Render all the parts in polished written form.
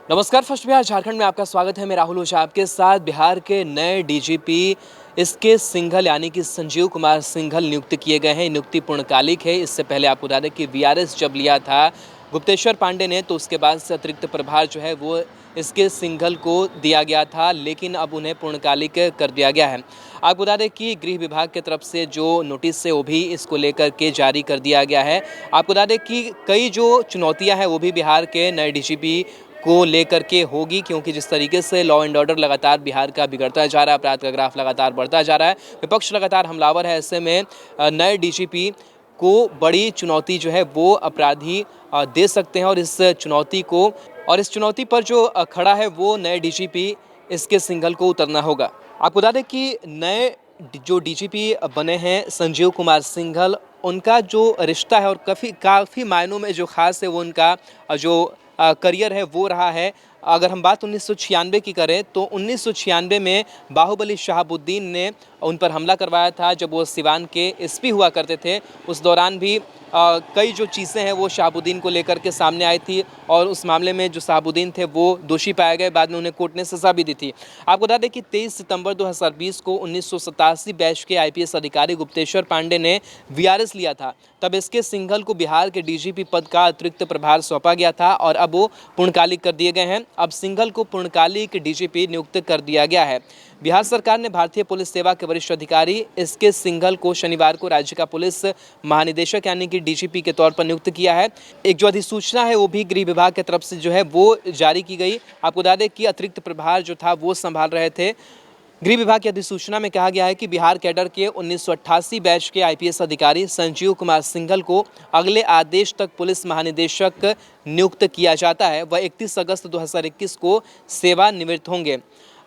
नमस्कार। फर्स्ट बिहार झारखंड में आपका स्वागत है। मैं राहुल ओझा आपके साथ। बिहार के नए डीजीपी इसके सिंघल यानी कि संजीव कुमार सिंघल नियुक्त किए गए हैं। नियुक्ति पूर्णकालिक है। इससे पहले आपको बता दें कि वीआरएस जब लिया था गुप्तेश्वर पांडे ने, तो उसके बाद से अतिरिक्त प्रभार जो है वो इसके सिंघल को दिया गया था, लेकिन अब उन्हें पूर्णकालिक कर दिया गया है। आपको बता दें कि गृह विभाग की तरफ से जो नोटिस है वो भी इसको लेकर के जारी कर दिया गया है। आपको बता दें कि कई जो चुनौतियां हैं वो भी बिहार के नए डीजीपी को लेकर के होगी, क्योंकि जिस तरीके से लॉ एंड ऑर्डर लगातार बिहार का बिगड़ता जा रहा है, अपराध का ग्राफ लगातार बढ़ता जा रहा है, विपक्ष लगातार हमलावर है। ऐसे में नए डीजीपी को बड़ी चुनौती जो है वो अपराधी दे सकते हैं, और इस चुनौती पर जो खड़ा है वो नए डीजीपी इसके सिंघल को उतरना होगा। आपको बता दें कि नए जो डीजीपी बने हैं संजीव कुमार सिंघल, उनका जो रिश्ता है और काफ़ी मायनों में जो खास है वो उनका जो करियर है वो रहा है। अगर हम बात 1996 की करें तो 1996 में बाहुबली शहाबुद्दीन ने उन पर हमला करवाया था जब वो सिवान के एसपी हुआ करते थे। उस दौरान भी कई जो चीज़ें हैं वो शहाबुद्दीन को लेकर के सामने आई थी, और उस मामले में जो शहाबुद्दीन थे वो दोषी पाए गए। बाद में उन्हें कोर्ट ने सजा भी दी थी। आपको बता दें कि 23 सितंबर 2020 को 1987 बैच के आईपीएस अधिकारी गुप्तेश्वर पांडे ने वीआरएस लिया था। तब इसके सिंघल को बिहार के डीजीपी पद का अतिरिक्त प्रभार सौंपा गया था, और अब वो पूर्णकालिक कर दिए गए हैं। अब सिंघल को पूर्णकालिक डीजीपी नियुक्त कर दिया गया है। बिहार सरकार ने भारतीय पुलिस सेवा के वरिष्ठ अधिकारी इसके सिंघल को शनिवार को राज्य का पुलिस महानिदेशक यानी कि डीजीपी के तौर पर नियुक्त किया है। एक जो अधिसूचना है वो भी गृह विभाग की तरफ से जो है वो जारी की गई। आपको बता दें कि अतिरिक्त प्रभार जो था वो संभाल रहे थे। गृह विभाग की अधिसूचना में कहा गया है कि बिहार कैडर के 1988 बैच के आईपीएस अधिकारी संजीव कुमार सिंघल को अगले आदेश तक पुलिस महानिदेशक नियुक्त किया जाता है। वह 31 अगस्त 2021 को सेवानिवृत्त होंगे।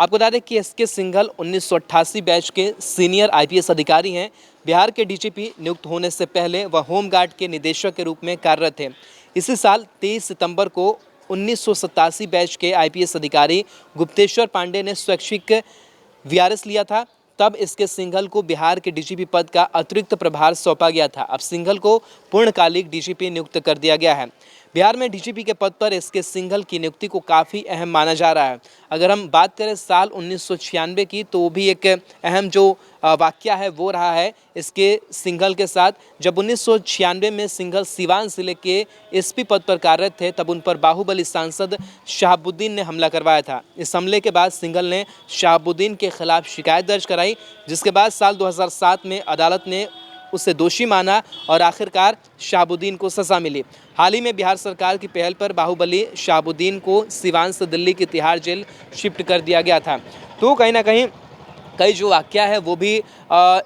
आपको बता दें कि इसके सिंघल 1988 बैच के सीनियर आईपीएस अधिकारी हैं। बिहार के डीजीपी नियुक्त होने से पहले वह होमगार्ड के निदेशक के रूप में कार्यरत थे। इसी साल 23 सितंबर को 1987 बैच के आईपीएस अधिकारी गुप्तेश्वर पांडे ने स्वैच्छिक वीआरएस लिया था। तब इसके सिंघल को बिहार के डीजीपी पद का अतिरिक्त प्रभार सौंपा गया था। अब सिंघल को पूर्णकालिक डीजीपी नियुक्त कर दिया गया है। बिहार में डीजीपी के पद पर इसके सिंघल की नियुक्ति को काफ़ी अहम माना जा रहा है। अगर हम बात करें साल 1996 की, तो वो भी एक अहम जो वाकया है वो रहा है इसके सिंघल के साथ। जब 1996 में सिंघल सिवान जिले के एसपी पद पर कार्यरत थे, तब उन पर बाहुबली सांसद शहाबुद्दीन ने हमला करवाया था। इस हमले के बाद सिंघल ने शहाबुद्दीन के खिलाफ शिकायत दर्ज कराई, जिसके बाद साल 2007 में अदालत ने उसे दोषी माना और आखिरकार शहाबुद्दीन को सज़ा मिली। हाल ही में बिहार सरकार की पहल पर बाहुबली शहाबुद्दीन को सिवान से दिल्ली की तिहाड़ जेल शिफ्ट कर दिया गया था। तो कहीं ना कहीं कई जो वाकया है वो भी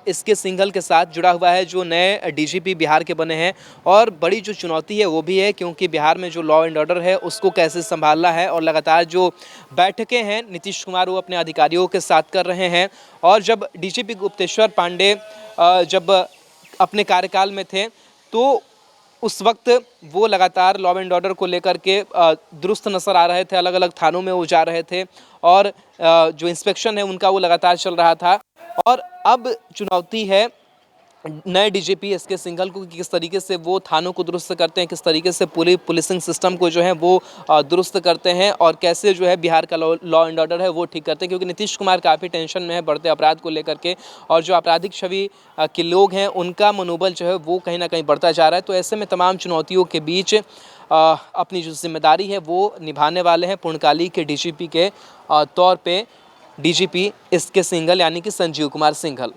इसके सिंघल के साथ जुड़ा हुआ है, जो नए डीजीपी बिहार के बने हैं। और बड़ी जो चुनौती है वो भी है, क्योंकि बिहार में जो लॉ एंड ऑर्डर है उसको कैसे संभालना है, और लगातार जो बैठकें हैं नीतीश कुमार वो अपने अधिकारियों के साथ कर रहे हैं। और जब डीजीपी गुप्तेश्वर पांडे जब अपने कार्यकाल में थे, तो उस वक्त वो लगातार लॉ एंड ऑर्डर को लेकर के दुरुस्त नज़र आ रहे थे। अलग अलग थानों में वो जा रहे थे, और जो इंस्पेक्शन है उनका वो लगातार चल रहा था। और अब चुनौती है नए डीजीपी एसके सिंघल को कि किस तरीके से वो थानों को दुरुस्त करते हैं, किस तरीके से पूरी पुलिसिंग सिस्टम को जो है वो दुरुस्त करते हैं, और कैसे जो है बिहार का लॉ एंड ऑर्डर है वो ठीक करते हैं। क्योंकि नीतीश कुमार काफ़ी टेंशन में है बढ़ते अपराध को लेकर के, और जो आपराधिक छवि के लोग हैं उनका मनोबल जो है वो कहीं ना कहीं बढ़ता जा रहा है। तो ऐसे में तमाम चुनौतियों के बीच अपनी जो जिम्मेदारी है वो निभाने वाले हैं पूर्णकालिक के डीजीपी के तौर पर डीजीपी एसके सिंघल यानी कि संजीव कुमार सिंघल।